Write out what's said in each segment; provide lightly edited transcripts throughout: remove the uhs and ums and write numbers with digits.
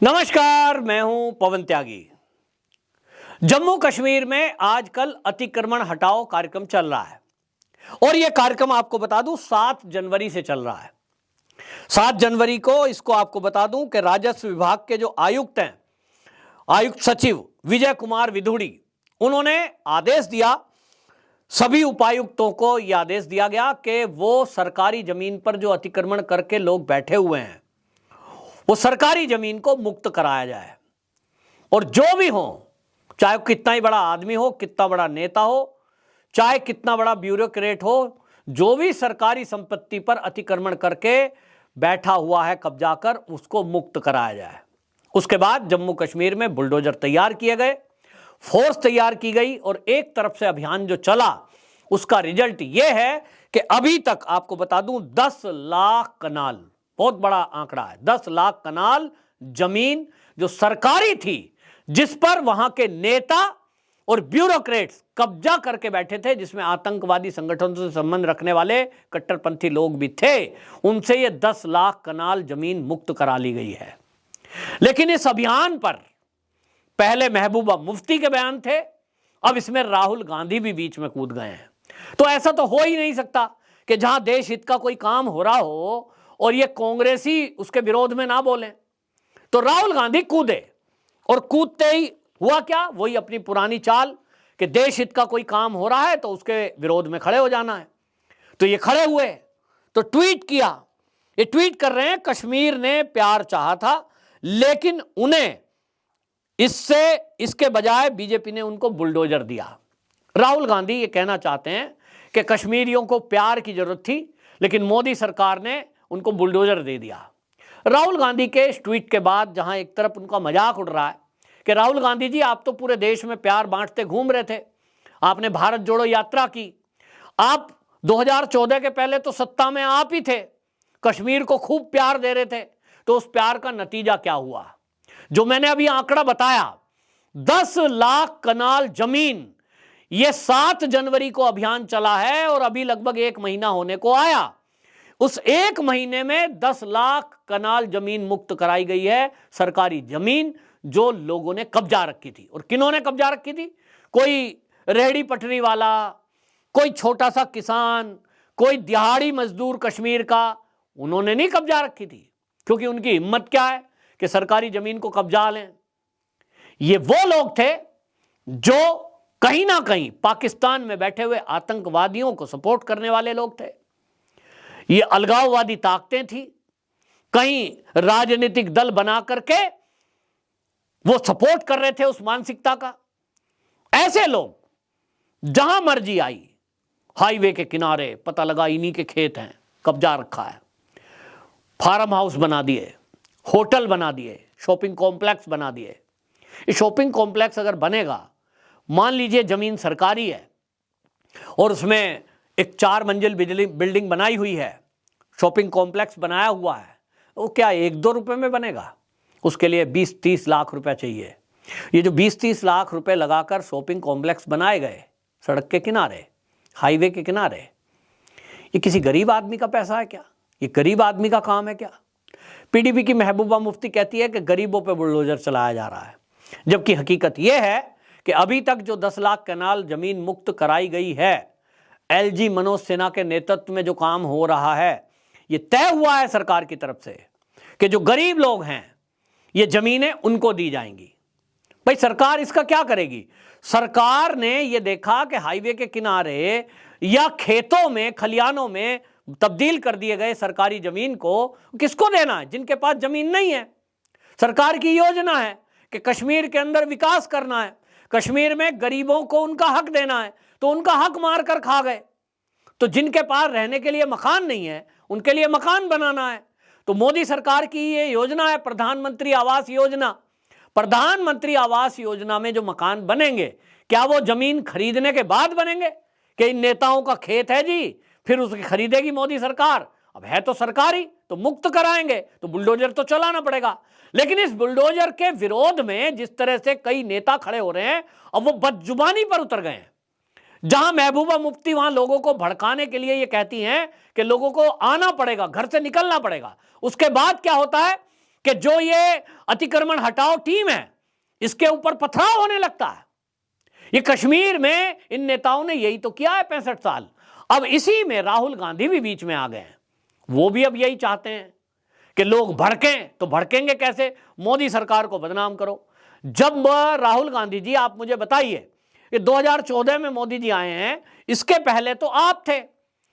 नमस्कार, मैं हूं पवन त्यागी। जम्मू कश्मीर में आजकल अतिक्रमण हटाओ कार्यक्रम चल रहा है और यह कार्यक्रम आपको बता दूं 7 जनवरी से चल रहा है। 7 जनवरी को इसको आपको बता दूं कि राजस्व विभाग के जो आयुक्त हैं, आयुक्त सचिव विजय कुमार विधुड़ी, उन्होंने आदेश दिया, सभी उपायुक्तों को यह आदेश दिया गया कि वो सरकारी जमीन पर जो अतिक्रमण करके लोग बैठे हुए हैं वो सरकारी जमीन को मुक्त कराया जाए और जो भी हो, चाहे कितना ही बड़ा आदमी हो, कितना बड़ा नेता हो, चाहे कितना बड़ा ब्यूरोक्रेट हो, जो भी सरकारी संपत्ति पर अतिक्रमण करके बैठा हुआ है कब्जा कर, उसको मुक्त कराया जाए। उसके बाद जम्मू कश्मीर में बुलडोजर तैयार किए गए, फोर्स तैयार की गई और एक तरफ से अभियान जो चला उसका रिजल्ट यह है कि अभी तक आपको बता दूं 10 लाख कनाल, बहुत बड़ा आंकड़ा है, 10 लाख कनाल जमीन जो सरकारी थी, जिस पर वहां के नेता और ब्यूरोक्रेट्स कब्जा करके बैठे थे, जिसमें आतंकवादी संगठनों से संबंध रखने वाले कट्टरपंथी लोग भी थे, उनसे ये 10 लाख कनाल जमीन मुक्त करा ली गई है। लेकिन इस अभियान पर पहले महबूबा मुफ्ती के बयान थे, अब इसमें राहुल गांधी भी बीच में कूद गए हैं। तो ऐसा तो हो ही नहीं सकता कि जहां देश हित का कोई काम हो रहा हो और ये कांग्रेसी उसके विरोध में ना बोले। तो राहुल गांधी कूदे और कूदते ही हुआ क्या, वही अपनी पुरानी चाल कि देश हित का कोई काम हो रहा है तो उसके विरोध में खड़े हो जाना है। तो ये खड़े हुए तो ट्वीट किया, ये ट्वीट कर रहे हैं कश्मीर ने प्यार चाहा था लेकिन उन्हें इसके बजाय बीजेपी ने उनको बुलडोजर दिया। राहुल गांधी ये कहना चाहते हैं कि कश्मीरियों को प्यार की जरूरत थी लेकिन मोदी सरकार ने उनको बुलडोजर दे दिया। राहुल गांधी के इस ट्वीट के बाद जहां एक तरफ उनका मजाक उड़ रहा है कि राहुल गांधी जी, आप तो पूरे देश में प्यार बांटते घूम रहे थे, आपने भारत जोड़ो यात्रा की, आप 2014 के पहले तो सत्ता में आप ही थे, कश्मीर को खूब प्यार दे रहे थे, तो उस प्यार का नतीजा क्या हुआ? जो मैंने अभी आंकड़ा बताया 10 लाख कनाल जमीन, यह 7 जनवरी को अभियान चला है और अभी लगभग 1 महीना होने को आया। उस 1 महीने में 10 लाख कनाल जमीन मुक्त कराई गई है, सरकारी जमीन जो लोगों ने कब्जा रखी थी। और किन्होंने कब्जा रखी थी? कोई रेहड़ी पटरी वाला, कोई छोटा सा किसान, कोई दिहाड़ी मजदूर कश्मीर का, उन्होंने नहीं कब्जा रखी थी, क्योंकि उनकी हिम्मत क्या है कि सरकारी जमीन को कब्जा लें। ये वो लोग थे जो कहीं ना कहीं पाकिस्तान में बैठे हुए आतंकवादियों को सपोर्ट करने वाले लोग थे। ये अलगाववादी ताकतें थी, कहीं राजनीतिक दल बना करके वो सपोर्ट कर रहे थे उस मानसिकता का। ऐसे लोग जहां मर्जी आई, हाईवे के किनारे पता लगा इन्हीं के खेत हैं, कब्जा रखा है, फार्म हाउस बना दिए, होटल बना दिए, शॉपिंग कॉम्प्लेक्स बना दिए। ये शॉपिंग कॉम्प्लेक्स अगर बनेगा, मान लीजिए जमीन सरकारी है और उसमें एक 4 मंजिल बिल्डिंग बनाई हुई है, शॉपिंग कॉम्प्लेक्स बनाया हुआ है, वो क्या 1-2 रुपए में बनेगा? उसके लिए 20-30 लाख रुपए चाहिए। ये जो 20-30 लाख रुपए लगाकर शॉपिंग कॉम्प्लेक्स बनाए गए सड़क के किनारे, हाईवे के किनारे, ये किसी गरीब आदमी का पैसा है क्या? ये गरीब आदमी का काम है क्या? पीडीपी की महबूबा मुफ्ती कहती है कि गरीबों पे बुलडोजर चलाया जा रहा है, जबकि हकीकत यह है कि अभी तक जो 10 लाख कनाल जमीन मुक्त कराई गई है, एलजी मनोज सिन्हा के नेतृत्व में जो काम हो रहा है, ये तय हुआ है सरकार की तरफ से कि जो गरीब लोग हैं ये जमीनें उनको दी जाएंगी। भाई सरकार इसका क्या करेगी? सरकार ने ये देखा कि हाईवे के किनारे या खेतों में, खलियानों में तब्दील कर दिए गए सरकारी जमीन को किसको देना है? जिनके पास जमीन नहीं है। सरकार की योजना है कि कश्मीर के अंदर विकास करना है, कश्मीर में गरीबों को उनका हक देना है, तो उनका हक मार कर खा गए। तो जिनके पास रहने के लिए मकान नहीं है, उनके लिए मकान बनाना है। तो मोदी सरकार की ये योजना है प्रधानमंत्री आवास योजना। प्रधानमंत्री आवास योजना में जो मकान बनेंगे, क्या वो जमीन खरीदने के बाद बनेंगे कि इन नेताओं का खेत है जी, फिर उसकी खरीदेगी मोदी सरकार? अब है तो सरकारी, तो मुक्त कराएंगे तो बुलडोजर तो चलाना पड़ेगा। लेकिन इस बुलडोजर के विरोध में जिस तरह से कई नेता खड़े हो रहे हैं, अब वो बदजुबानी पर उतर गए हैं। जहां महबूबा मुफ्ती वहां लोगों को भड़काने के लिए ये कहती हैं कि लोगों को आना पड़ेगा, घर से निकलना पड़ेगा। उसके बाद क्या होता है कि जो ये अतिक्रमण हटाओ टीम है इसके ऊपर पथराव होने लगता है। ये कश्मीर में इन नेताओं ने यही तो किया है 65 साल। अब इसी में राहुल गांधी भी बीच में आ गए हैं। वो भी अब यही चाहते हैं कि लोग भड़कें, तो भड़केंगे कैसे? मोदी सरकार को बदनाम करो। जब राहुल गांधी जी, आप मुझे बताइए कि 2014 में मोदी जी आए हैं, इसके पहले तो आप थे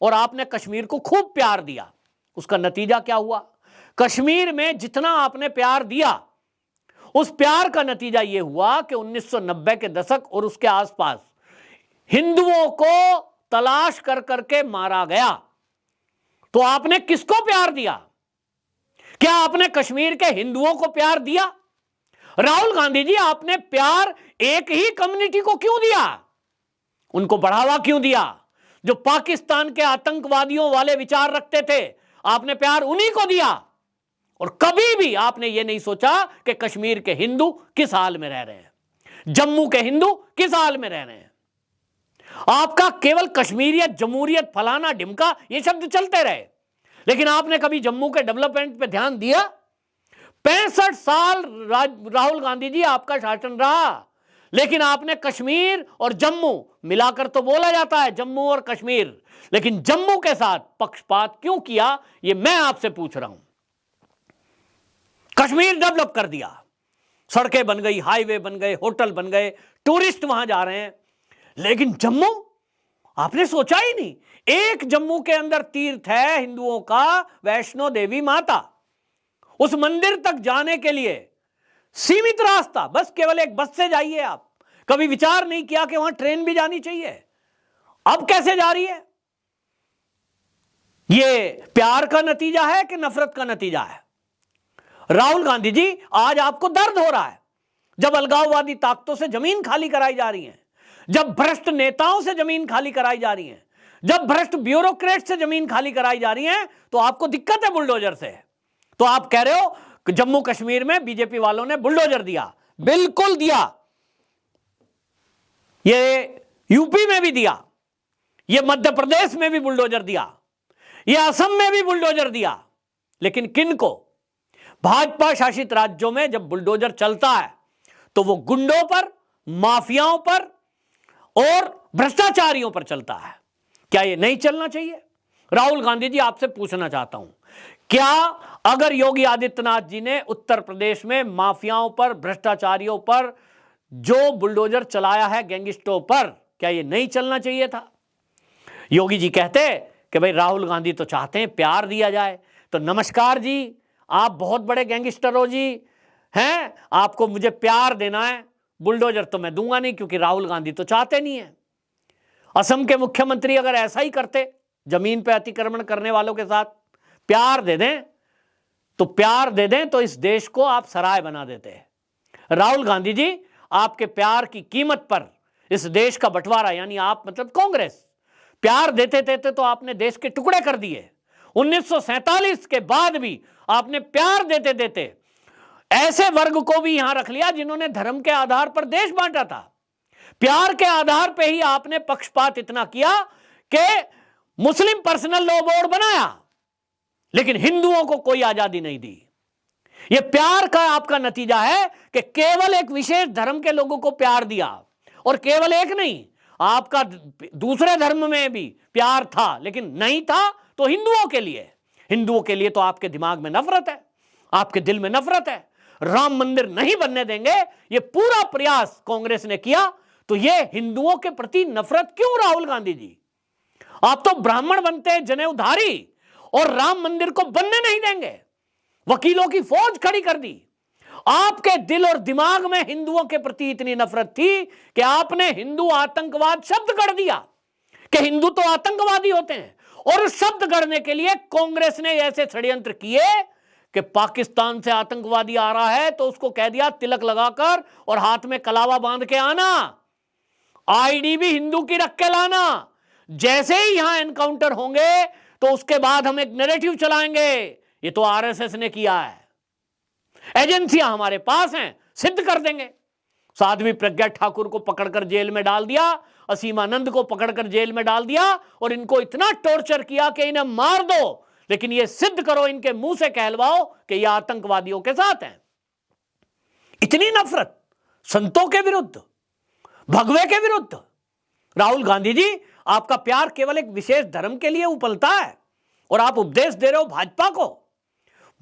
और आपने कश्मीर को खूब प्यार दिया। उसका नतीजा क्या हुआ? कश्मीर में जितना आपने प्यार दिया उस प्यार का नतीजा यह हुआ कि 1990 के दशक और उसके आसपास हिंदुओं को तलाश कर करके मारा गया। तो आपने किसको प्यार दिया? क्या आपने कश्मीर के हिंदुओं को प्यार दिया? राहुल गांधी जी, आपने प्यार एक ही कम्युनिटी को क्यों दिया? उनको बढ़ावा क्यों दिया? जो पाकिस्तान के आतंकवादियों वाले विचार रखते थे, आपने प्यार उन्हीं को दिया। और कभी भी आपने यह नहीं सोचा कि कश्मीर के हिंदू किस हाल में रह रहे हैं, जम्मू के हिंदू किस हाल में रह रहे हैं। आपका केवल कश्मीरियत, जमहूरियत, फलाना ढिमका ये शब्द चलते रहे, लेकिन आपने कभी जम्मू के डेवलपमेंट पे ध्यान दिया? 65 साल राहुल गांधी जी आपका शासन रहा, लेकिन आपने कश्मीर और जम्मू मिलाकर तो बोला जाता है जम्मू और कश्मीर, लेकिन जम्मू के साथ पक्षपात क्यों किया, यह मैं आपसे पूछ रहा हूं। कश्मीर डेवलप कर दिया, सड़कें बन गई, हाईवे बन गए, होटल बन गए, टूरिस्ट वहां जा रहे हैं, लेकिन जम्मू आपने सोचा ही नहीं। एक जम्मू के अंदर तीर्थ है हिंदुओं का, वैष्णो देवी माता। उस मंदिर तक जाने के लिए सीमित रास्ता, बस केवल एक बस से जाइए आप। कभी विचार नहीं किया कि वहां ट्रेन भी जानी चाहिए। अब कैसे जा रही है? यह प्यार का नतीजा है कि नफरत का नतीजा है? राहुल गांधी जी, आज आपको दर्द हो रहा है जब अलगाववादी ताकतों से जमीन खाली कराई जा रही है, जब भ्रष्ट नेताओं से जमीन खाली कराई जा रही है, जब भ्रष्ट ब्यूरोक्रेट से जमीन खाली कराई जा रही है, तो आपको दिक्कत है बुलडोजर से। तो आप कह रहे हो कि जम्मू कश्मीर में बीजेपी वालों ने बुलडोजर दिया। बिल्कुल दिया, ये यूपी में भी दिया, ये मध्य प्रदेश में भी बुलडोजर दिया, ये असम में भी बुलडोजर दिया। लेकिन किन को? भाजपा शासित राज्यों में जब बुलडोजर चलता है तो वो गुंडों पर, माफियाओं पर और भ्रष्टाचारियों पर चलता है। क्या ये नहीं चलना चाहिए? राहुल गांधी जी, आपसे पूछना चाहता हूं, क्या अगर योगी आदित्यनाथ जी ने उत्तर प्रदेश में माफियाओं पर, भ्रष्टाचारियों पर जो बुलडोजर चलाया है, गैंगस्टरों पर, क्या ये नहीं चलना चाहिए था? योगी जी कहते कि भाई राहुल गांधी तो चाहते हैं प्यार दिया जाए, तो नमस्कार जी, आप बहुत बड़े गैंगस्टर हो जी, हैं, आपको मुझे प्यार देना है, बुलडोजर तो मैं दूंगा नहीं, क्योंकि राहुल गांधी तो चाहते नहीं है। असम के मुख्यमंत्री अगर ऐसा ही करते, जमीन पे अतिक्रमण करने वालों के साथ प्यार दे दें, तो इस देश को आप सराय बना देते हैं। राहुल गांधी जी, आपके प्यार की कीमत पर इस देश का बंटवारा, यानी आप मतलब कांग्रेस, प्यार देते देते तो आपने देश के टुकड़े कर दिए। 1947 के बाद भी आपने प्यार देते देते ऐसे वर्ग को भी यहां रख लिया जिन्होंने धर्म के आधार पर देश बांटा था। प्यार के आधार पर ही आपने पक्षपात इतना किया कि मुस्लिम पर्सनल लॉ बोर्ड बनाया, लेकिन हिंदुओं को कोई आजादी नहीं दी। यह प्यार का आपका नतीजा है कि केवल एक विशेष धर्म के लोगों को प्यार दिया, और केवल एक नहीं, आपका दूसरे धर्म में भी प्यार था, लेकिन नहीं था तो हिंदुओं के लिए तो आपके दिमाग में नफरत है, आपके दिल में नफरत है। राम मंदिर नहीं बनने देंगे, यह पूरा प्रयास कांग्रेस ने किया, तो यह हिंदुओं के प्रति नफरत क्यों? राहुल गांधी जी, आप तो ब्राह्मण बनते हैं, जनेऊधारी, और राम मंदिर को बनने नहीं देंगे। वकीलों की फौज खड़ी कर दी। आपके दिल और दिमाग में हिंदुओं के प्रति इतनी नफरत थी कि आपने हिंदू आतंकवाद शब्द गढ़ दिया कि हिंदू तो आतंकवादी होते हैं, और उस शब्द गढ़ने के लिए कांग्रेस ने ऐसे षड्यंत्र किए कि पाकिस्तान से आतंकवादी आ रहा है तो उसको कह दिया तिलक लगाकर और हाथ में कलावा बांध के आना, आईडी भी हिंदू की रख के लाना, जैसे ही यहां एनकाउंटर होंगे तो उसके बाद हम एक नैरेटिव चलाएंगे। ये तो आरएसएस ने किया है, एजेंसियां हमारे पास हैं, सिद्ध कर देंगे। साध्वी प्रज्ञा ठाकुर को पकड़कर जेल में डाल दिया, असीमानंद को पकड़कर जेल में डाल दिया, और इनको इतना टॉर्चर किया कि इन्हें मार दो, लेकिन ये सिद्ध करो, इनके मुंह से कहलवाओ कि ये आतंकवादियों के साथ हैं। इतनी नफरत संतों के विरुद्ध, भगवे के विरुद्ध। राहुल गांधी जी, आपका प्यार केवल एक विशेष धर्म के लिए उपलता है और आप उपदेश दे रहे हो भाजपा को।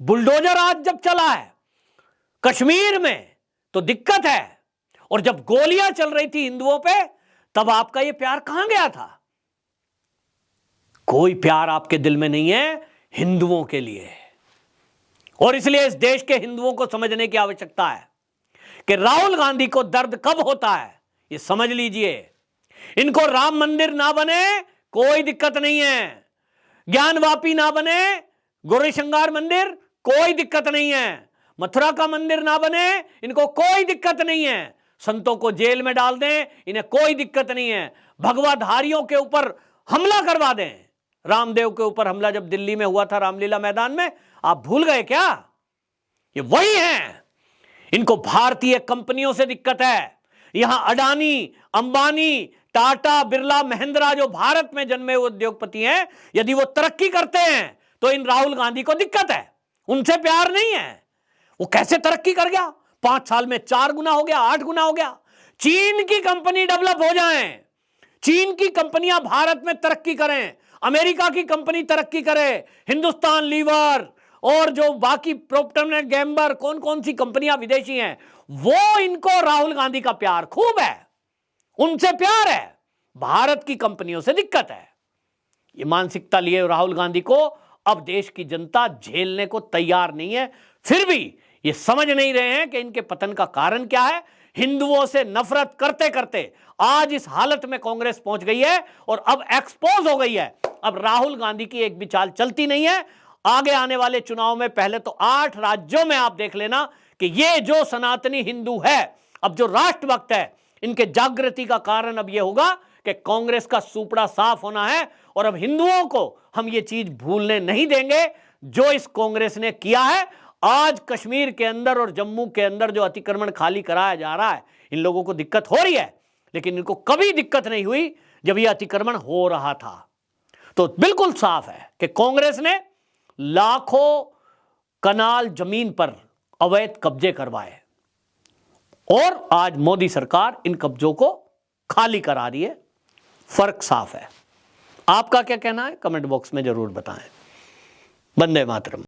बुलडोजर आज जब चला है कश्मीर में तो दिक्कत है, और जब गोलियां चल रही थी हिंदुओं पे तब आपका यह प्यार कहां गया था? कोई प्यार आपके दिल में नहीं है हिंदुओं के लिए। और इसलिए इस देश के हिंदुओं को समझने की आवश्यकता है कि राहुल गांधी को दर्द कब होता है, ये समझ लीजिए। इनको राम मंदिर ना बने कोई दिक्कत नहीं है, ज्ञानवापी ना बने, गौरीशंकर मंदिर कोई दिक्कत नहीं है, मथुरा का मंदिर ना बने, इनको कोई दिक्कत नहीं है, संतों को जेल में डाल दें, इन्हें कोई दिक्कत नहीं है, भगवाधारियों के ऊपर हमला करवा दें। रामदेव के ऊपर हमला जब दिल्ली में हुआ था रामलीला मैदान में, आप भूल गए क्या? ये वही हैं। इनको भारतीय कंपनियों से दिक्कत है। यहां अडानी, अंबानी, टाटा, बिरला, महिंद्रा जो भारत में जन्मे हुए उद्योगपति हैं, यदि वो तरक्की करते हैं तो इन राहुल गांधी को दिक्कत है, उनसे प्यार नहीं है। वो कैसे तरक्की कर गया? 5 साल में 4 गुना हो गया, 8 गुना हो गया। चीन की कंपनी डेवलप हो जाए, चीन की कंपनियां भारत में तरक्की करें, अमेरिका की कंपनी तरक्की करे, हिंदुस्तान लीवर और जो बाकी प्रोक्टर एंड गैम्बर, कौन कौन सी कंपनियां विदेशी हैं, वो इनको राहुल गांधी का प्यार खूब है, उनसे प्यार है, भारत की कंपनियों से दिक्कत है। ये मानसिकता लिए राहुल गांधी को अब देश की जनता झेलने को तैयार नहीं है। फिर भी ये समझ नहीं रहे हैं कि इनके पतन का कारण क्या है। हिंदुओं से नफरत करते करते आज इस हालत में कांग्रेस पहुंच गई है और अब एक्सपोज हो गई है। अब राहुल गांधी की एक भी चाल चलती नहीं है। आगे आने वाले चुनाव में पहले तो 8 राज्यों में आप देख लेना कि ये जो सनातनी हिंदू है, अब जो राष्ट्रभक्त है, इनके जागृति का कारण अब यह होगा कि कांग्रेस का सुपड़ा साफ होना है। और अब हिंदुओं को हम ये चीज भूलने नहीं देंगे जो इस कांग्रेस ने किया है। आज कश्मीर के अंदर और जम्मू के अंदर जो अतिक्रमण खाली कराया जा रहा है, इन लोगों को दिक्कत हो रही है, लेकिन इनको कभी दिक्कत नहीं हुई जब यह अतिक्रमण हो रहा था। तो बिल्कुल साफ है कि कांग्रेस ने लाखों कनाल जमीन पर अवैध कब्जे करवाए और आज मोदी सरकार इन कब्जों को खाली करा रही है। फर्क साफ है। आपका क्या कहना है कमेंट बॉक्स में जरूर बताएं। वंदे मातरम।